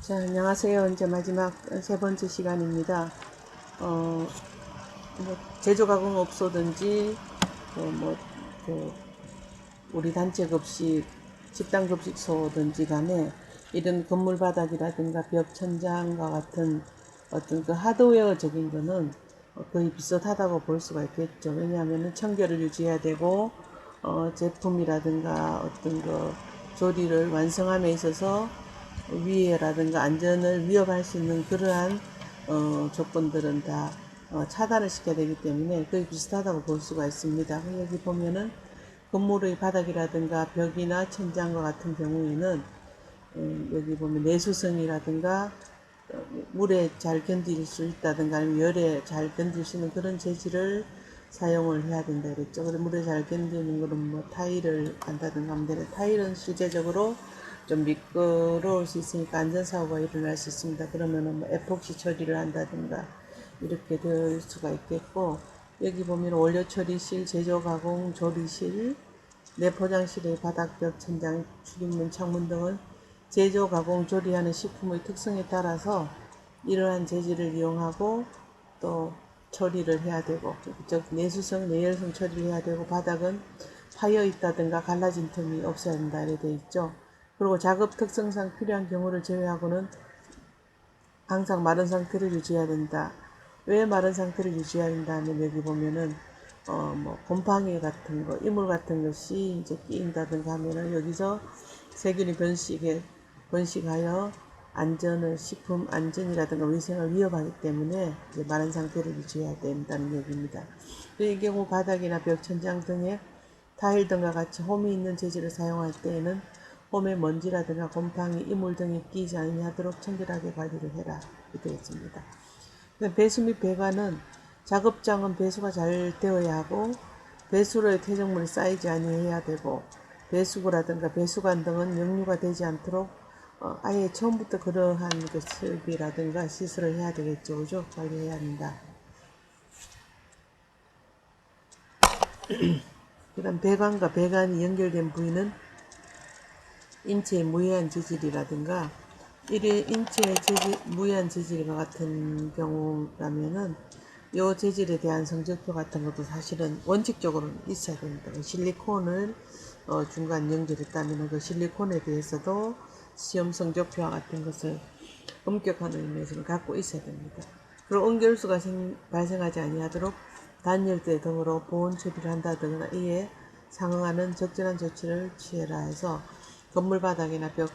자, 안녕하세요. 이제 마지막 세 번째 시간입니다. 제조 가공업소든지 그 우리 단체 급식, 식당 급식소든지 간에 이런 건물 바닥이라든가 벽 천장과 같은 어떤 그 하드웨어적인 거는 거의 비슷하다고 볼 수가 있겠죠. 왜냐하면 청결을 유지해야 되고 제품이라든가 어떤 그 조리를 완성함에 있어서 위해라든가 안전을 위협할 수 있는 그러한 조건들은 다 차단을 시켜야 되기 때문에 거의 비슷하다고 볼 수가 있습니다. 여기 보면은 건물의 바닥이라든가 벽이나 천장과 같은 경우에는 여기 보면 내수성이라든가 물에 잘 견딜 수 있다든가 아니면 열에 잘 견딜 수 있는 그런 재질을 사용을 해야 된다 그랬죠. 그래서 물에 잘 견디는 거는 뭐 타일을 한다든가 하면 되는데 타일은 실제적으로 좀 미끄러울 수 있으니까 안전사고가 일어날 수 있습니다. 그러면은 뭐 에폭시 처리를 한다든가 이렇게 될 수가 있겠고, 여기 보면 원료 처리실, 제조 가공 조리실, 내포장실의 바닥벽, 천장, 출입문, 창문 등은 제조, 가공, 조리하는 식품의 특성에 따라서 이러한 재질을 이용하고 또 처리를 해야 되고, 즉 내수성, 내열성 처리를 해야 되고, 바닥은 파여 있다든가 갈라진 틈이 없어야 된다 이렇게 되어 있죠. 그리고 작업 특성상 필요한 경우를 제외하고는 항상 마른 상태를 유지해야 된다. 왜 마른 상태를 유지해야 된다 하면 여기 보면은 곰팡이 같은 거, 이물 같은 것이 이제 끼인다든가 하면은 여기서 세균이 번식하여 안전을, 식품 안전이라든가 위생을 위협하기 때문에 이제 마른 상태를 유지해야 된다는 얘기입니다. 이 경우 바닥이나 벽, 천장 등에 타일 등과 같이 홈이 있는 재질을 사용할 때에는 홈에 먼지라든가 곰팡이, 이물 등이 끼지 아니하도록 청결하게 관리를 해라. 이렇게 되어 있습니다. 배수 및 배관은 작업장은 배수가 잘 되어야 하고 배수로의 퇴적물이 쌓이지 아니해야 되고 배수구라든가 배수관 등은 역류가 되지 않도록 아예 처음부터 그러한 그 설비라든가 시설을 해야 되겠죠. 그죠? 관리해야 한다. 그 다음 배관과 배관이 연결된 부위는 인체의 무해한 재질이라든가 인체의 무해한 재질과 같은 경우라면은 이 재질에 대한 성적표 같은 것도 사실은 원칙적으로는 있어야 됩니다. 실리콘을 중간 연결했다면 그 실리콘에 대해서도 시험 성적표와 같은 것을 엄격한 의미에서는 갖고 있어야 됩니다. 그리고 응결수가 발생하지 아니하도록 단열대 등으로 보온 처리를 한다거나 이에 상응하는 적절한 조치를 취해라 해서 건물 바닥이나 벽,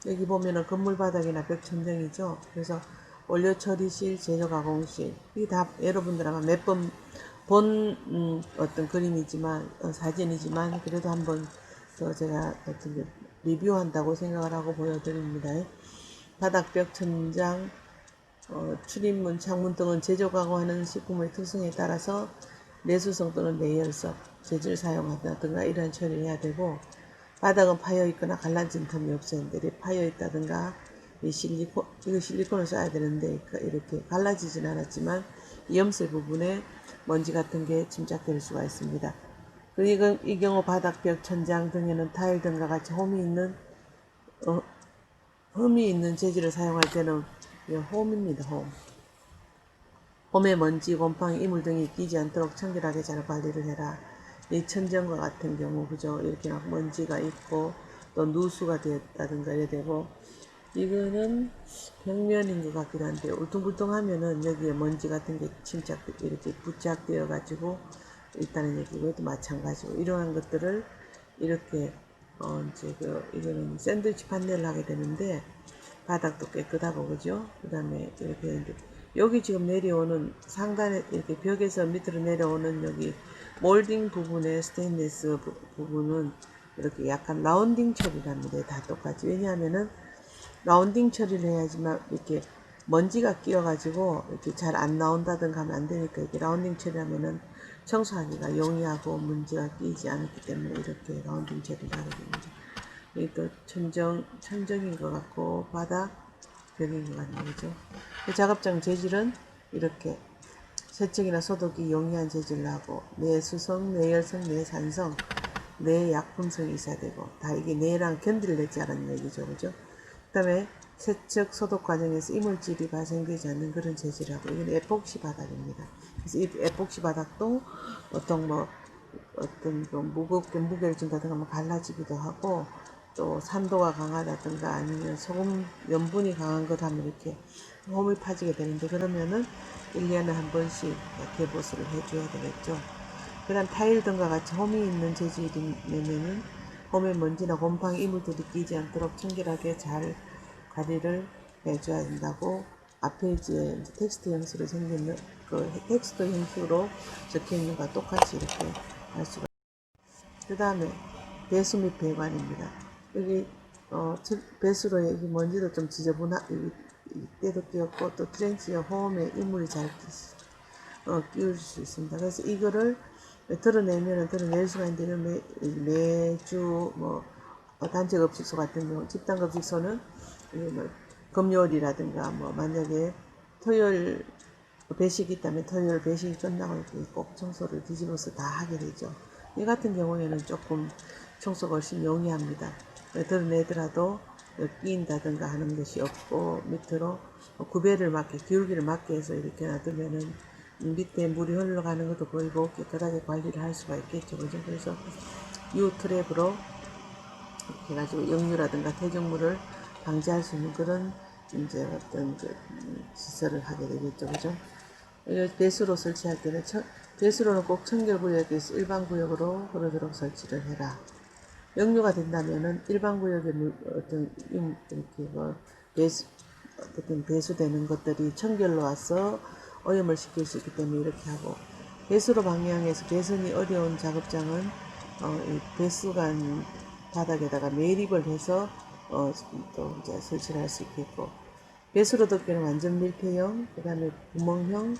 여기 보면은 건물 바닥이나 벽 천정이죠. 그래서 원료 처리실, 제조 가공실, 이게 다 여러분들 아마 몇 번 본 어떤 그림이지만 사진이지만 그래도 한번 더 제가 어떤 리뷰한다고 생각을 하고 보여드립니다. 바닥, 벽, 천장, 출입문, 창문 등은 제조 가공하는 식품의 특성에 따라서 내수성 또는 내열성 재질을 사용한다든가 이런 처리를 해야 되고, 바닥은 파여 있거나 갈라진 틈이 없어야 되는데 파여 있다든가 이거 실리콘을 써야 되는데 이렇게 갈라지진 않았지만 염색 부분에 먼지 같은 게 침착될 수가 있습니다. 그리고 이 경우 바닥, 벽, 천장 등에는 타일 등과 같이 홈이 있는 재질을 사용할 때는 홈입니다. 홈에 먼지, 곰팡이, 이물 등이 끼지 않도록 청결하게 잘 관리를 해라. 이 천정과 같은 경우 그죠? 이렇게 막 먼지가 있고 또 누수가 되었다든가 이래 되고, 이거는 벽면인 것 같기도 한데 울퉁불퉁하면은 여기에 먼지 같은 게 이렇게 부착되어 가지고 있다는 얘기고, 이것도 마찬가지고 이러한 것들을 이렇게 이거는 샌드위치 판넬을 하게 되는데 바닥도 깨끗하고 그죠? 그 다음에 이렇게 여기 지금 내려오는 상단에 이렇게 벽에서 밑으로 내려오는 여기 몰딩 부분의 스테인리스 부분은 이렇게 약간 라운딩 처리를 합니다. 다 똑같이. 왜냐하면은 라운딩 처리를 해야지만 이렇게 먼지가 끼어가지고 이렇게 잘 안 나온다든가 하면 안 되니까 이렇게 라운딩 처리하면은 청소하기가 용이하고 문제가 끼지 않기 때문에 이렇게 라운딩 처리를 하게 됩니다. 여기 또 천정인 것 같고 바닥 벽인 것 같네요. 그죠? 작업장 재질은 이렇게 세척이나 소독이 용이한 재질로 하고 내수성, 내열성, 내산성, 내약품성이 있어야 되고 다 이게 내랑 견디를 냈지 않은 얘기죠. 그죠? 다음에 세척 소독 과정에서 이물질이 발생되지 않는 그런 재질하고, 이건 에폭시 바닥입니다. 그래서 이 에폭시 바닥도 어떤 좀 무겁게 무게를 준다든가 뭐 갈라지기도 하고, 또 산도가 강하다든가 아니면 소금 염분이 강한 것 하면 이렇게 홈이 파지게 되는데, 그러면은 1년에 한 번씩 개보수를 해줘야 되겠죠. 그 다음 타일 등과 같이 홈이 있는 재질이면은 홈에 먼지나 곰팡이 이물들이 끼지 않도록 청결하게 잘 관리를 해줘야 된다고, 앞에 이제 텍스트 형식으로 생긴 텍스트 형식으로 적혀 있는 것과 똑같이 이렇게 할 수가. 그 다음에 배수 및 배관입니다. 여기 배수로 여기 먼지도 좀 지저분하, 때도 끼었고 또 트렌치와 홈에 이물이 잘 끼울 수 있습니다. 그래서 이거를 드러내면은 드러낼 수가 있는데, 매주 단체급식소 같은 경우, 집단급식소는 뭐 금요일이라든가 뭐 만약에 토요일 배식이 있다면 토요일 배식이 끝나고 꼭 청소를 뒤집어서 다 하게 되죠. 이 같은 경우에는 조금 청소가 훨씬 용이합니다. 드러내더라도 끼인다든가 하는 것이 없고, 밑으로 구배를 맞게, 기울기를 맞게 해서 이렇게 놔두면은 밑에 물이 흘러가는 것도 보이고 깨끗하게 관리를 할 수가 있겠죠. 그죠? 그래서 U 트랩으로 이렇게 해가지고 역류라든가 퇴적물을 방지할 수 있는 그런 이제 어떤 시설을 하게 되겠죠. 그죠? 배수로 설치할 때는 배수로는 꼭 청결구역에서 일반구역으로 흐르도록 설치를 해라. 역류가 된다면은 일반구역에 어떤 이렇게 어떤 배수되는 것들이 청결로 와서 오염을 시킬 수 있기 때문에 이렇게 하고, 배수로 방향에서 개선이 어려운 작업장은 이 배수관 바닥에다가 매립을 해서 또 이제 설치를 할 수 있겠고, 배수로 덮개는 완전 밀폐형, 그 다음에 구멍형,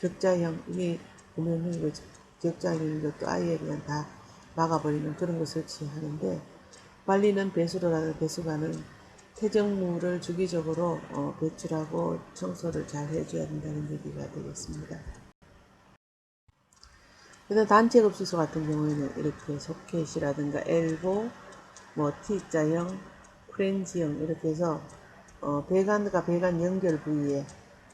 격자형, 이게 구멍형이고 격자형인 것도 아예 그냥 다 막아버리는 그런 거 설치하는데, 관리는 배수로라는 배수관은 퇴적물을 주기적으로 배출하고 청소를 잘 해줘야 된다는 얘기가 되겠습니다. 그래서 단체급식소 같은 경우에는 이렇게 소켓이라든가 엘보, 뭐 T자형, 프렌즈형 이렇게 해서 배관과 배관 연결 부위에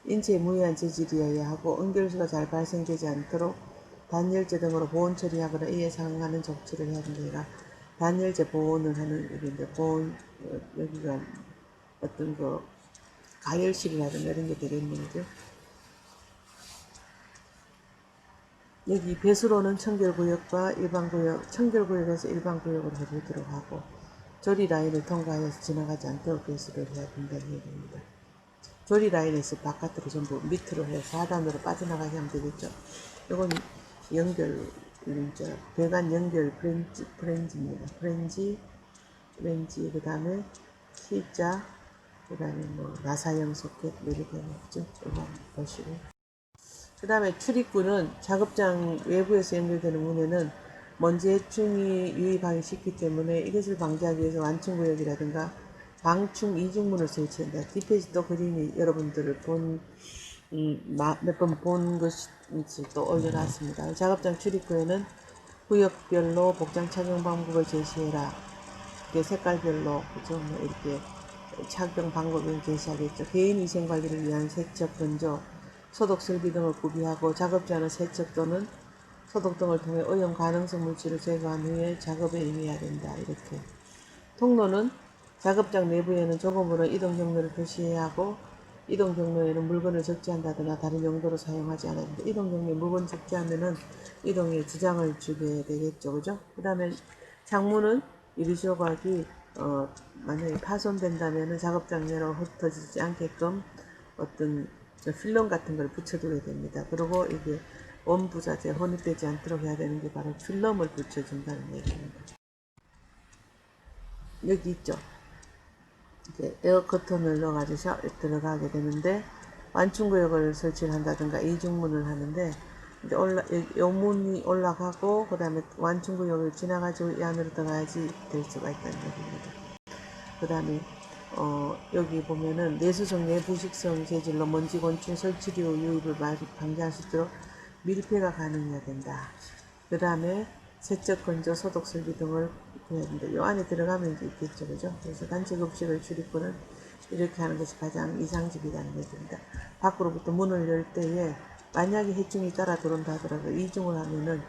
인체에 무해한 재질이어야 하고, 응결수가 잘 발생되지 않도록 단열재 등으로 보온 처리하거나 이에 상응하는 조치를 해야 된다. 단열재 보온을 하는 일인데, 보온 여기가 어떤 가열실이라든가 이런 게 되겠는 거죠. 여기 배수로는 청결구역과 일반구역, 청결구역에서 일반구역으로 해보도록 하고, 조리 라인을 통과해서 지나가지 않도록 배수를 해야 된다는 얘기입니다. 조리 라인에서 바깥으로 전부 밑으로 해서 하단으로 빠져나가게 하면 되겠죠. 이건 연결, 배관 연결 프렌즈입니다. 프렌지, 그 다음에 T자, 그 다음에 나사형 소켓, 이렇게 되겠죠. 이거 보시고. 그 다음에 출입구는 작업장 외부에서 연결되는 문에는 먼지 해충이 유입하기 쉽기 때문에 이것을 방지하기 위해서 완충구역이라든가 방충 이중문을 설치한다. 뒷페이지도 그림이 여러분들을 몇 번 본 것이 또 올려놨습니다. 작업장 출입구에는 구역별로 복장 착용 방법을 제시해라. 색깔별로 그죠? 이렇게 착용 방법을 제시하겠죠. 개인 위생 관리를 위한 세척, 건조, 소독 설비 등을 구비하고, 작업자는 세척 또는 소독 등을 통해 오염 가능성 물질을 제거한 후에 작업에 임해야 된다. 이렇게. 통로는 작업장 내부에는 조금으로 이동 경로를 표시해야 하고, 이동 경로에는 물건을 적재한다거나 다른 용도로 사용하지 않아야 된다. 이동 경로에 물건 적재하면은 이동에 지장을 주게 되겠죠. 그죠? 그 다음에 창문은 이리쇼각이 만약에 파손된다면은 작업장 내로 흩어지지 않게끔 어떤 필름 같은 걸 붙여두게 됩니다. 그리고 이게 원부자재 혼입되지 않도록 해야 되는 게 바로 필름을 붙여준다는 얘기입니다. 여기 있죠. 이제 에어 커튼을 넣어가지고 들어가게 되는데, 완충구역을 설치를 한다든가 이중문을 하는데, 이제 요 문이 올라가고 그 다음에 완충구역을 지나가지고 이 안으로 들어가야지 될 수가 있다는 얘기입니다. 그 다음에 여기 보면은 내수성 내부식성 재질로 먼지 곤충 설치류 유입을 방지할 수 있도록 밀폐가 가능해야 된다. 그 다음에 세척, 건조, 소독 설비 등을 해야 된다. 요 안에 들어가면 이제 있겠죠, 그죠? 그래서 단체급식을 출입구는 이렇게 하는 것이 가장 이상적이라는 얘기입니다. 밖으로부터 문을 열 때에 만약에 해충이 따라 들어온다 하더라도 이중을 하면은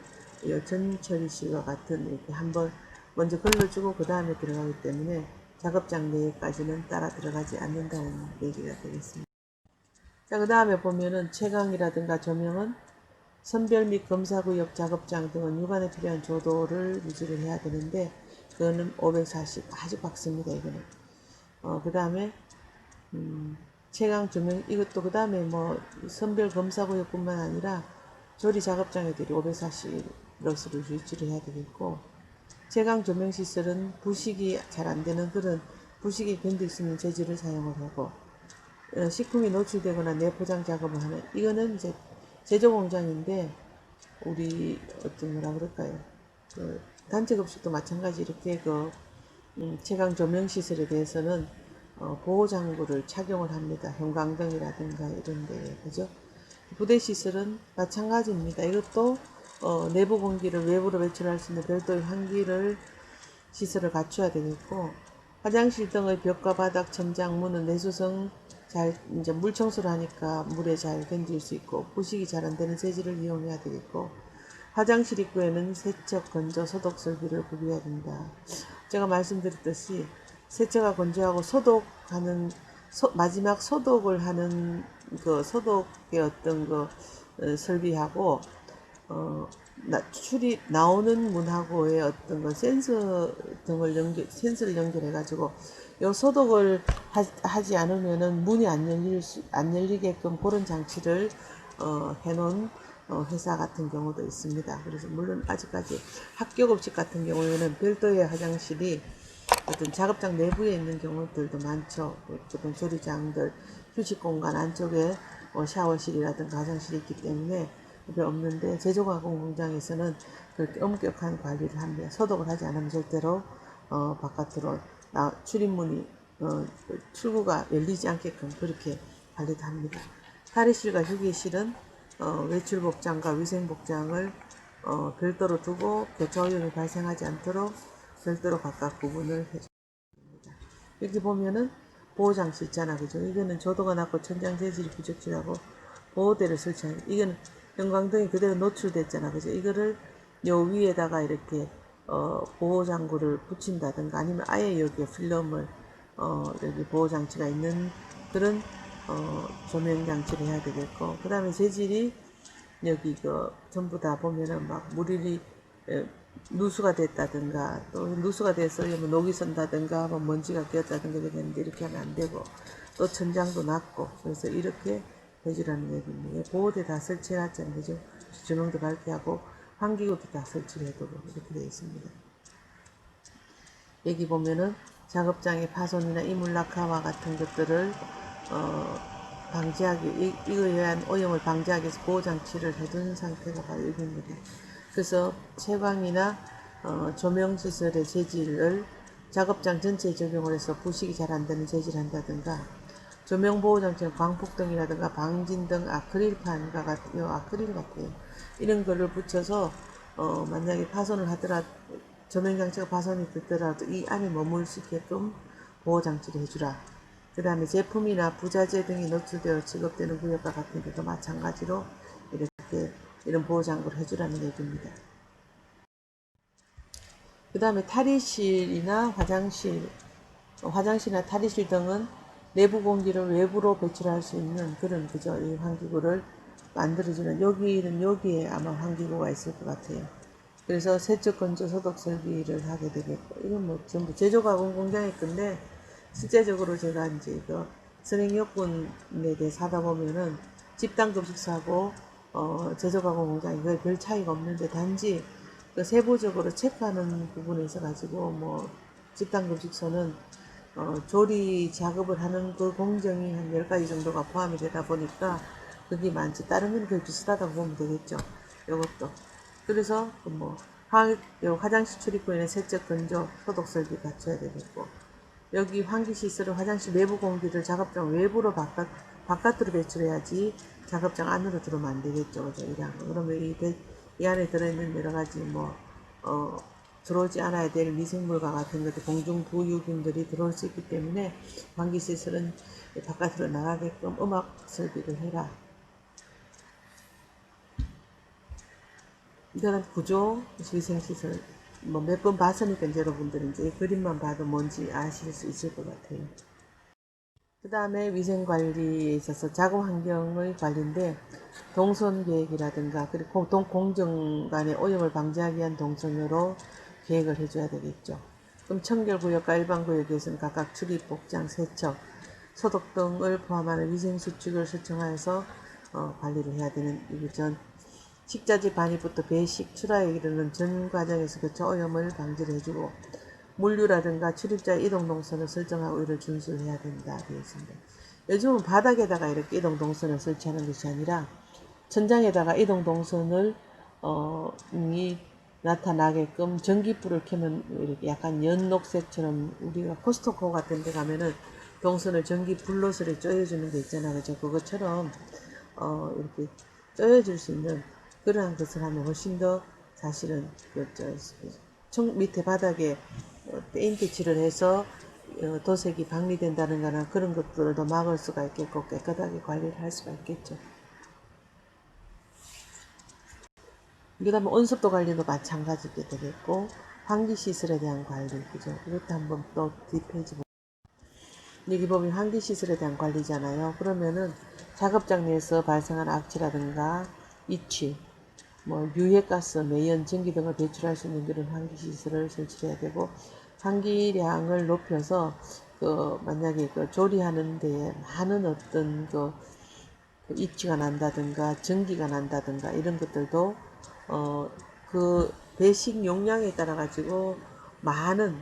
전처리 시와 같은 이렇게 한번 먼저 걸러주고 그 다음에 들어가기 때문에 작업장 내까지는 따라 들어가지 않는다는 얘기가 되겠습니다. 자, 그 다음에 보면은 채광이라든가 조명은 선별 및 검사구역 작업장 등은 육안에 필요한 조도를 유지를 해야 되는데 그거는 540 아주 박습니다. 이거는 그 다음에 채광 조명 이것도 그 다음에 뭐 선별 검사구역뿐만 아니라 조리 작업장애들이 540로스를 유지를 해야 되겠고 채광 조명 시설은 부식이 잘 안 되는 그런 부식이 견딜 수 있는 재질을 사용을 하고 식품이 노출되거나 내포장 작업을 하는 이거는 이제 제조 공장인데 우리 어떤 뭐라 그럴까요? 그 단체급식도 마찬가지 이렇게 채광 조명 시설에 대해서는 보호 장구를 착용을 합니다. 형광등이라든가 이런 데 그죠? 부대 시설은 마찬가지입니다. 이것도 내부 공기를 외부로 배출할 수 있는 별도의 환기를 시설을 갖춰야 되겠고 화장실 등의 벽과 바닥, 천장, 문은 내수성 잘 이제 물 청소를 하니까 물에 잘 견딜 수 있고 부식이 잘 안 되는 재질을 이용해야 되겠고 화장실 입구에는 세척, 건조, 소독 설비를 구비해야 된다. 제가 말씀드렸듯이 세척과 건조하고 소독하는 마지막 소독을 하는 그 소독의 어떤 설비하고 출입 나오는 문하고의 어떤 센서 등을 센서를 연결해 가지고 요 소독을 하지 않으면은 문이 안 열리게끔 그런 장치를 해놓은 회사 같은 경우도 있습니다. 그래서 물론 아직까지 학교 급식 같은 경우에는 별도의 화장실이 어떤 작업장 내부에 있는 경우들도 많죠. 어떤 조리장들, 휴식 공간 안쪽에 샤워실이라든가 화장실이 있기 때문에 그게 없는데 제조가공 공장에서는 그렇게 엄격한 관리를 합니다. 소독을 하지 않으면 절대로 바깥으로 출입문이 출구가 열리지 않게끔 그렇게 관리도 합니다. 탈의실과 휴게실은 외출 복장과 위생 복장을 별도로 두고 교차 오염이 발생하지 않도록 별도로 각각 구분을 해줍니다. 여기 보면은 보호장치 있잖아, 그죠? 이거는 조도가 낮고 천장 재질이 부적절하고 보호대를 설치하는 이거는 형광등이 그대로 노출됐잖아, 그죠? 이거를 요 위에다가 이렇게 보호장구를 붙인다든가 아니면 아예 여기에 필름을 여기 보호장치가 있는 그런 조명장치를 해야 되겠고 그 다음에 재질이 여기 전부 다 보면은 막 물이 누수가 됐다든가 또 누수가 돼서 뭐 녹이 선다든가 뭐 먼지가 끼었다든가 이랬는데 이렇게 하면 안 되고 또 천장도 낮고 그래서 이렇게 해주라는 얘기입니다. 보호대 다 설치해놨잖아요. 그죠? 조명도 밝게 하고 환기구도 다 설치를 해두고 이렇게 되어 있습니다. 여기 보면은 작업장의 파손이나 이물 낙하와 같은 것들을 방지하기 이거에 의한 오염을 방지하기 위해서 보호장치를 해둔 상태가 바로 여기입니다. 그래서 채광이나 조명시설의 재질을 작업장 전체에 적용을 해서 부식이 잘 안되는 재질을 한다든가 조명보호장치는 광폭등이라든가 방진등, 아크릴판과 같은 아크릴 같아요. 이런 거를 붙여서 만약에 파손을 하더라도 조명장치가 파손이 됐더라도 이 안에 머물 수 있게끔 보호장치를 해주라. 그 다음에 제품이나 부자재 등이 노출되어 취급되는 구역과 같은 데도 마찬가지로 이렇게 이런 보호장구를 해주라는 얘기입니다. 그 다음에 탈의실이나 화장실이나 탈의실 등은 내부 공기를 외부로 배출할 수 있는 그런 그죠 이 환기구를 만들어주는 여기에 아마 환기구가 있을 것 같아요. 그래서 세척 건조 소독 설비를 하게 되겠고 이건 뭐 전부 제조가공 공장일 건데 실제적으로 제가 이제 이거 선행요건에 대해서 하다 보면은 집단급식 사고 제조가공 공장이 거의 별 차이가 없는데 단지 세부적으로 체크하는 부분에 있어 가지고 뭐 집단급식소는 조리 작업을 하는 그 공정이 한 10가지 정도가 포함이 되다 보니까 그게 많지. 다른 건 거의 비슷하다고 보면 되겠죠. 이것도. 그래서 화장실 출입구에는 세척, 건조, 소독 설비 갖춰야 되겠고 여기 환기시설은 화장실 내부 공기를 작업장 외부로 바깥으로 배출해야지 작업장 안으로 들어오면 안 되겠죠. 그죠? 그러면 이 안에 들어있는 여러 가지 어, 들어오지 않아야 될 미생물과 같은 것들, 공중부유균들이 들어올 수 있기 때문에 환기시설은 바깥으로 나가게끔 음악 설비를 해라. 이런 구조 위생시설 뭐 몇 번 봤으니까 이제 여러분들은 이제 그림만 봐도 뭔지 아실 수 있을 것 같아요. 그 다음에 위생관리에 있어서 작업 환경의 관리인데 동선 계획이라든가 그리고 공정 간의 오염을 방지하기 위한 동선으로 계획을 해줘야 되겠죠. 그럼 청결구역과 일반구역에서는 각각 출입, 복장, 세척, 소독 등을 포함하는 위생수칙을 설정하여서 관리를 해야 되는 이전 식자재 반입부터 배식, 출하에 이르는 전 과정에서 교차 오염을 방지를 해주고 물류라든가 출입자의 이동 동선을 설정하고 이를 준수해야 된다 되어 있습니다. 요즘은 바닥에다가 이렇게 이동 동선을 설치하는 것이 아니라 천장에다가 이동 동선을 이 나타나게끔 전기불을 켜면 이렇게 약간 연녹색처럼 우리가 코스트코 같은 데 가면은 동선을 전기불로 쪼여주는 게 있잖아요. 그죠? 그것처럼 이렇게 쪼여줄 수 있는 그러한 것을 하면 훨씬 더 사실은 밑에 바닥에 페인트 칠을 해서 도색이 방리된다는 거나 그런 것들도 막을 수가 있겠고 깨끗하게 관리를 할 수가 있겠죠. 그 다음에 온습도 관리도 마찬가지게 되겠고 환기시설에 대한 관리 그죠. 이것도 한번 또 뒷페이지 여기 보면 환기시설에 대한 관리잖아요. 그러면은 작업장 내에서 발생한 악취라든가 이취 뭐 유해가스, 매연, 전기 등을 배출할 수 있는 그런 환기시설을 설치해야 되고 환기량을 높여서 만약에 조리하는 데에 많은 어떤 입지가 난다든가 전기가 난다든가 이런 것들도 그 배식 용량에 따라 가지고 많은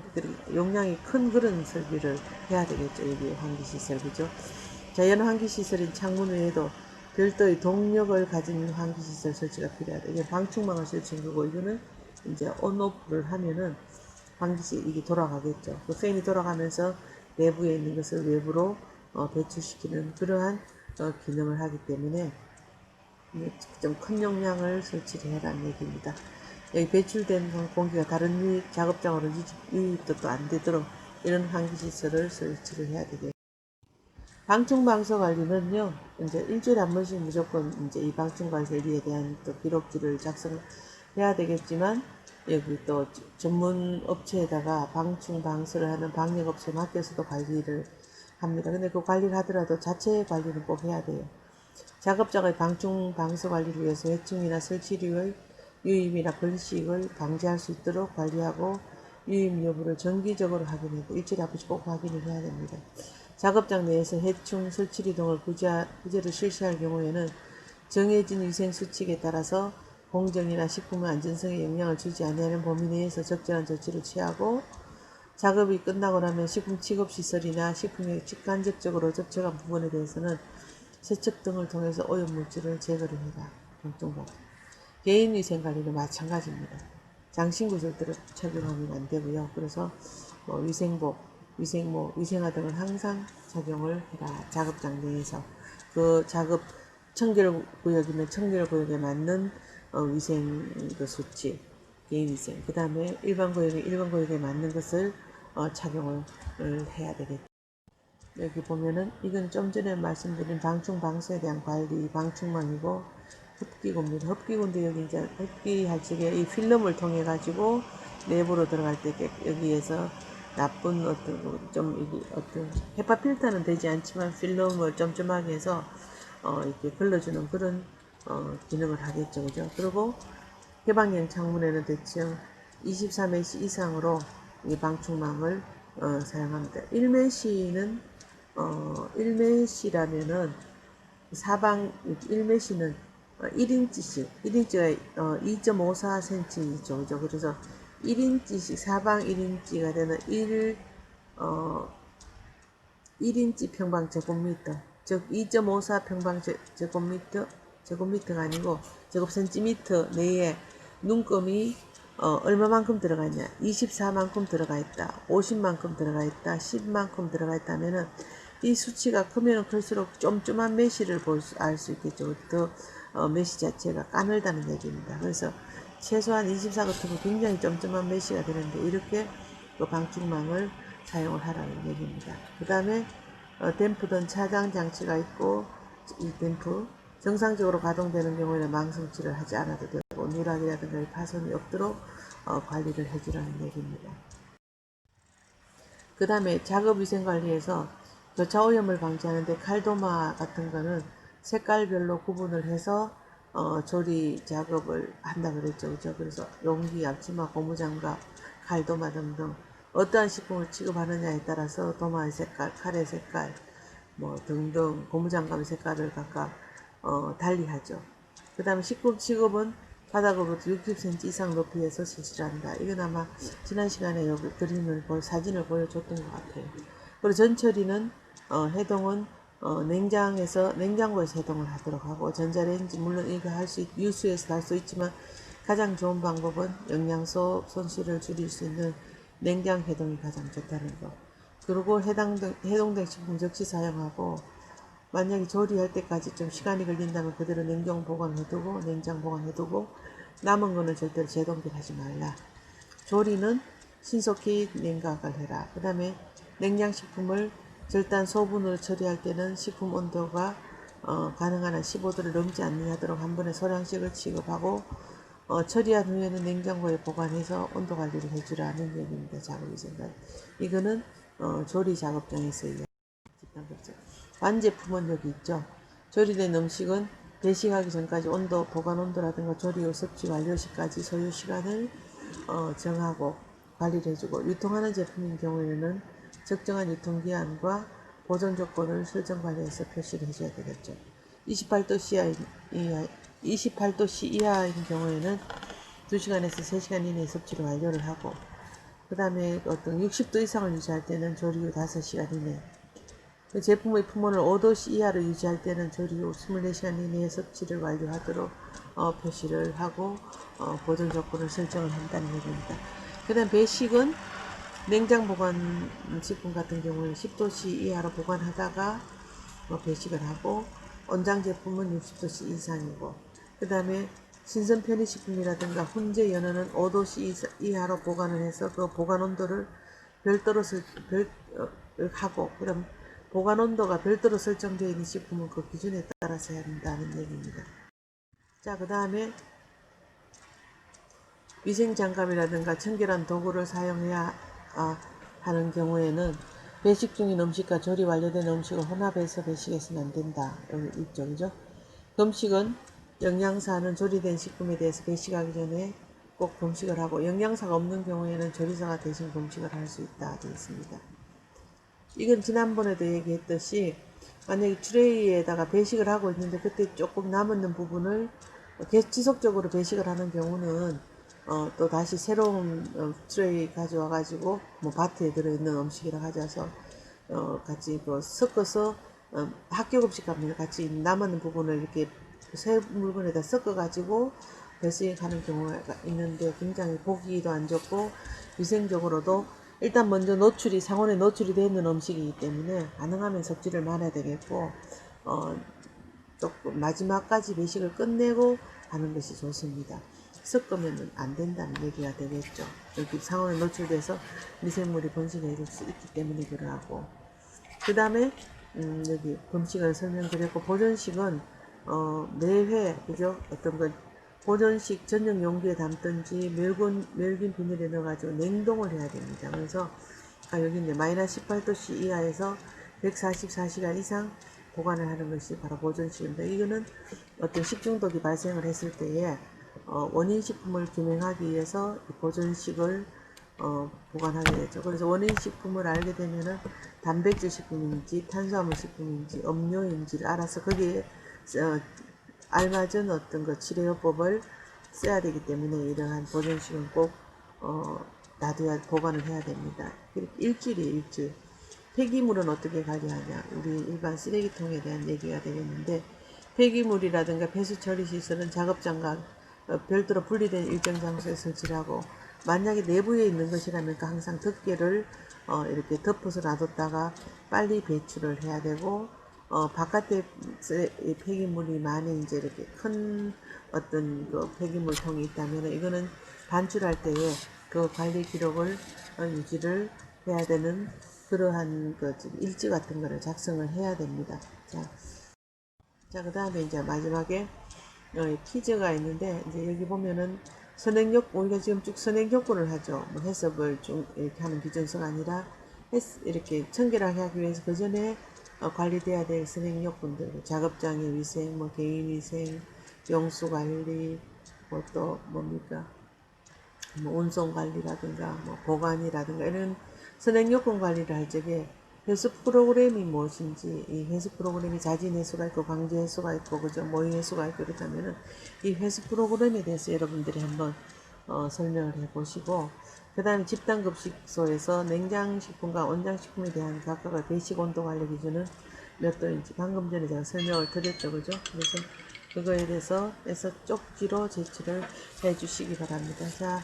용량이 큰 그런 설비를 해야 되겠죠. 여기 환기시설 그죠. 자연 환기시설인 창문 외에도 별도의 동력을 가진 환기시설 설치가 필요하다. 이게 방충망을 설치한 거고 이거는 이제 온오프를 하면은 이게 돌아가겠죠. 그 팬이 돌아가면서 내부에 있는 것을 외부로 배출시키는 그러한 기능을 하기 때문에 좀 큰 용량을 설치를 해라는 얘기입니다. 여기 배출된 공기가 다른 작업장으로 유입도 또 안 되도록 이런 환기시설을 설치를 해야 되겠습니다. 방충망서 관리는요, 이제 일주일에 한 번씩 무조건 이제 이 방충관리에 대한 또 기록지를 작성해야 되겠지만, 여기 또 전문 업체에다가 방충방서를 하는 방역업체 맡겨서도 관리를 합니다. 근데 그 관리를 하더라도 자체 관리는 꼭 해야 돼요. 작업장의 방충방서 관리를 위해서 해충이나 설치류의 유입이나 번식을 방지할 수 있도록 관리하고 유입 여부를 정기적으로 확인하고 일주일에 한 번씩 꼭 확인을 해야 됩니다. 작업장 내에서 해충, 설치류 등을 구제를 실시할 경우에는 정해진 위생수칙에 따라서 공정이나 식품의 안전성에 영향을 주지 않는 범위 내에서 적절한 조치를 취하고 작업이 끝나고 나면 식품 취급시설이나 식품에 직간접적으로 접촉한 부분에 대해서는 세척 등을 통해서 오염물질을 제거를 해라. 방충망. 개인위생관리는 마찬가지입니다. 장신구 절대로 착용하면 안 되고요. 그래서 위생복, 위생화 등을 항상 착용을 해라. 작업장 내에서 그 작업 청결구역이면 청결구역에 맞는 위생 수칙, 개인위생. 그 다음에 일반구역에 맞는 것을 착용을 해야 되겠죠. 여기 보면은 이건 좀 전에 말씀드린 방충방수에 대한 관리 방충망이고 흡기구입니다. 흡기구인데 여기 이제 흡기할 적에 이 필름을 통해 가지고 내부로 들어갈 때 여기에서 나쁜 어떤 헤파 필터는 되지 않지만 필름을 점점하게 해서 이렇게 걸러주는 그런 기능을 하겠죠, 그죠? 그리고 개방형 창문에는 대충 23메시 이상으로 이 방충망을 사용합니다. 1메시라면은 사방 1메시는 1인치씩 1인치가 2.54cm죠. 그죠? 그래서 1인치씩 사방 1인치가 되는 1인치 평방제곱미터 즉 2.54 제곱미터가 아니고 제곱센티미터 내에 눈금이 얼마만큼 들어가 있냐 24만큼 들어가 있다 50만큼 들어가 있다 10만큼 들어가 있다면은 이 수치가 크면 클수록 쫌쫌한 메시를 알 수 있겠죠. 더 메시 자체가 까늘다는 얘기입니다. 그래서 최소한 24 같으면 굉장히 점점한 메시가 되는데 이렇게 또 방충망을 사용을 하라는 얘기입니다. 그 다음에 댐프든 차단 장치가 있고 이 댐프 정상적으로 가동되는 경우에는 망성치를 하지 않아도 되고 누락이라든가 파손이 없도록 관리를 해주라는 얘기입니다. 그 다음에 작업위생관리에서 교차오염을 방지하는데 칼도마 같은 거는 색깔별로 구분을 해서 조리 작업을 한다 그랬죠. 그죠? 그래서 용기, 앞치마, 고무장갑, 칼도마 등등 어떠한 식품을 취급하느냐에 따라서 도마의 색깔, 칼의 색깔 뭐 등등 고무장갑의 색깔을 각각 달리 하죠. 그 다음에 식품 취급은 바닥으로부터 60cm 이상 높이에서 실시한다. 이건 아마 지난 시간에 여기 그림을 사진을 보여줬던 것 같아요. 그리고 전처리는 해동은 냉장고에서 해동을 하도록 하고 전자레인지 물론 이거 유수에서 할 수 있지만 가장 좋은 방법은 영양소 손실을 줄일 수 있는 냉장 해동이 가장 좋다는 거. 그리고 해동된 식품 즉시 사용하고 만약에 조리할 때까지 좀 시간이 걸린다면 그대로 냉장 보관해두고 남은 거는 절대로 재동기를 하지 말라. 조리는 신속히 냉각을 해라. 그 다음에 냉장식품을 절단 소분으로 처리할 때는 식품 온도가 가능한 한 15도를 넘지 않도록 한 번에 소량씩을 취급하고 처리한 후에는 냉장고에 보관해서 온도 관리를 해주라는 얘기입니다. 작업위생관. 이거는 조리 작업장에서의 집단급제. 완제품은 여기 있죠. 조리된 음식은 배식하기 전까지 보관 온도라든가 조리 후 섭취 완료 시까지 소요 시간을 정하고 관리를 해주고 유통하는 제품인 경우에는 적정한 유통기한과 보존 조건을 설정 관리해서 표시를 해줘야 되겠죠. 28도 C 이하인 경우에는 2시간에서 3시간 이내에 섭취를 완료를 하고 그 다음에 어떤 60도 이상을 유지할 때는 조리 후 5시간 이내 제품의 품온을 5도 이하로 유지할 때는 조리 후 24시간 이내에 섭취를 완료하도록 표시를 하고 보존 조건을 설정을 한다는 얘기입니다. 그 다음 배식은 냉장 보관 식품 같은 경우는 10도씨 이하로 보관하다가 배식을 하고 온장 제품은 60도씨 이상이고 그 다음에 신선 편의식품이라든가 훈제 연어는 5도씨 이하로 보관을 해서 그 보관 온도를 별도로 하고 그럼 보관 온도가 별도로 설정되어 있는 식품은 그 기준에 따라서 해야 한다는 얘기입니다. 자, 그 다음에 위생장갑이라든가 청결한 도구를 사용해야 하는 경우에는 배식 중인 음식과 조리 완료된 음식을 혼합해서 배식해서는 안 된다. 여기 있죠, 그죠? 금식은 영양사는 조리된 식품에 대해서 배식하기 전에 꼭 검식을 하고 영양사가 없는 경우에는 조리사가 대신 검식을 할 수 있다 되어 있습니다. 이건 지난번에도 얘기했듯이 만약에 트레이에다가 배식을 하고 있는데 그때 조금 남았는 부분을 지속적으로 배식을 하는 경우는 또 다시 새로운 트레이 가져와 가지고 뭐 바트에 들어있는 음식이라 가져와서 같이 섞어서 학교 급식하면 같이 남았는 부분을 이렇게 새 물건에다 섞어 가지고 배식하는 경우가 있는데 굉장히 보기도 안 좋고 위생적으로도 일단 먼저 상온에 노출이 되어 있는 음식이기 때문에 가능하면 섭취를 말아야 되겠고 조금 마지막까지 배식을 끝내고 하는 것이 좋습니다. 섞으면 안 된다는 얘기가 되겠죠. 여기 상온에 노출돼서 미생물이 번식해 줄 수 있기 때문에 그러하고 그 다음에 여기 금식을 설명드렸고 보존식은 매회 그죠? 어떤 건 보존식 전용 용기에 담든지 멸균 비닐에 넣어가지고 냉동을 해야 됩니다. 그래서 여기 있네 마이너스 18도씨 이하에서 144시간 이상 보관을 하는 것이 바로 보존식입니다. 이거는 어떤 식중독이 발생을 했을 때에 원인식품을 규명하기 위해서 보존식을 보관하게 되죠. 그래서 원인식품을 알게 되면은 단백질 식품인지 탄수화물 식품인지 음료인지를 알아서 거기에 알맞은 어떤 치료요법을 써야 되기 때문에 이러한 보존식은 꼭 보관을 해야 됩니다. 일주일이에요, 일주일. 폐기물은 어떻게 관리하냐? 우리 일반 쓰레기통에 대한 얘기가 되겠는데 폐기물이라든가 폐수처리 시설은 작업장과 별도로 분리된 일정 장소에 설치를 하고 만약에 내부에 있는 것이라면 항상 덮개를 이렇게 덮어서 놔뒀다가 빨리 배출을 해야 되고 바깥에 이 폐기물이 많이 이제 이렇게 큰 어떤 그 폐기물통이 있다면 이거는 반출할 때에 그 관리 기록을 유지를 해야 되는 그러한 그 일지 같은 거를 작성을 해야 됩니다. 그 다음에 이제 마지막에 퀴즈가 있는데 이제 여기 보면은 우리가 지금 쭉 선행 요건을 하죠. 뭐 해석을 좀 이렇게 하는 기준서가 아니라 이렇게 청결하게 하기 위해서 그 전에 관리돼야 될 선행 요건들, 뭐 작업장의 위생, 뭐 개인 위생, 용수 관리, 뭐 또 뭡니까? 뭐 운송 관리라든가 뭐 보관이라든가 이런 선행 요건 관리를 할 적에 회수 프로그램이 무엇인지, 이 회수 프로그램이 자진 회수가 있고 강제 회수가 있고 그죠, 모의 회수가 있고 그렇다면은 이 회수 프로그램에 대해서 여러분들이 한번 설명을 해 보시고, 그 다음에 집단급식소에서 냉장식품과 온장식품에 대한 각각의 배식 온도 관리 기준은 몇 도인지 방금 전에 제가 설명을 드렸죠, 그죠? 그래서 그거에 대해서 쪽지로 제출을 해 주시기 바랍니다. 자,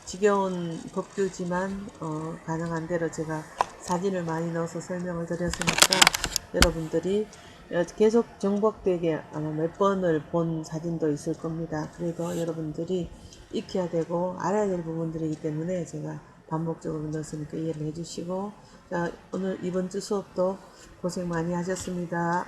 지겨운 법규지만 가능한 대로 제가 사진을 많이 넣어서 설명을 드렸으니까 여러분들이 계속 정복되게 아마 몇 번을 본 사진도 있을 겁니다. 그래도 여러분들이 익혀야 되고 알아야 될 부분들이기 때문에 제가 반복적으로 넣었으니까 이해를 해주시고, 자, 오늘 이번 주 수업도 고생 많이 하셨습니다.